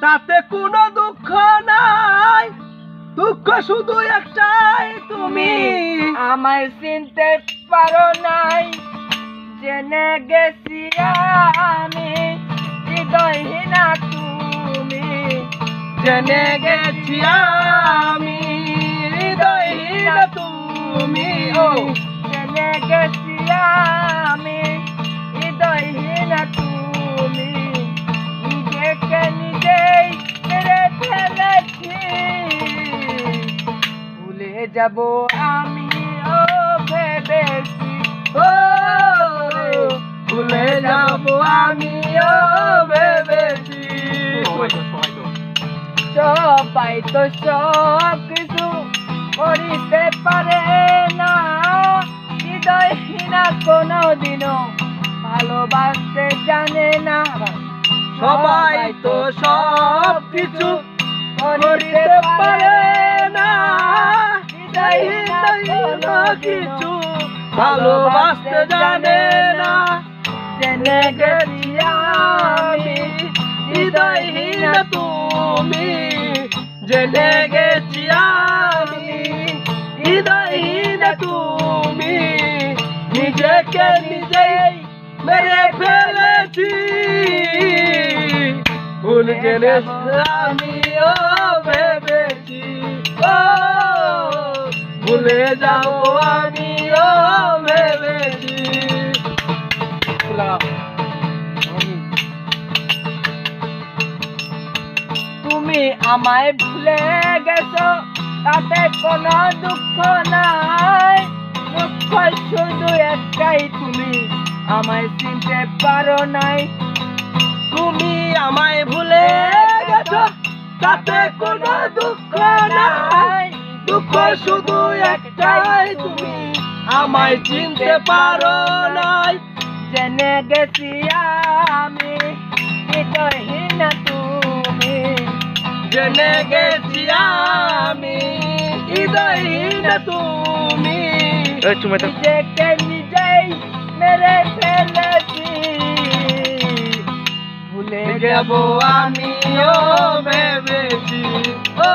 তাতে কোনো দুঃখ নাই, দুঃখ শুধু একটাই, তুমি আমায় চিনতে পারো নাই। জেনে গেছি আমি হৃদয়হীনা তুমি, জেনে গেছি আমি হৃদয়হীনা তুমি। জেনে গেছি আমি হৃদয়হীনা তুমি, নিজেকে নিজেই মেরে ফেলেছি। ভুলে যাব আমি ও ভেবেছি, ও ভুলে যাব আমি ও ভেবেছি। সবাই তো সব কিছু করিতে পারে না, হৃদয়হীনা কোনোদিনও ভালোবাসতে জানে না। সবাই তো সব কিছু করিতে পারে না, হৃদয়হীনা কোনো কিছু ভালোবাসতে জানে না। জেনে গেছি আমি হৃদয়হীনা তুমি, জেনে গেছি আমি হৃদয়হীনা তুমি, নিজেকে নিজেই মেরে ফেলেছি। ভুল জেনে আমি ও ভেবেছি, ও ভুলে যাবো আমি ও ভেবেছি। তুমি আমায় ভুলে গেছো, তাতে কোনো দুঃখ নাই। দুঃখ শুধু একটাই, তুমি আমায় চিনতে পারো নাই। তুমি আমায় ভুলে গেছো, তাতে কোনো দুঃখ নাই। দুঃখ শুধু একটাই, তুমি আমায় চিনতে পারো নাই। জেনে গেছি আমি হৃদয়হীনা তুমি, জেনে গেছি আমি হৃদয়হীনা তুমি, নিজেকে নিজেই মেরে ফেলেছি। ভুলে যাব আমি ও ভেবেছি, ও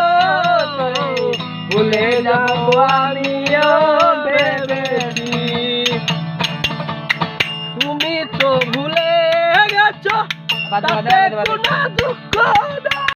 ভুলে যাব আমি ও ভেবেছি। তুমি তো ভুলে গেছো, তাতে কোনো দুঃখ নাই।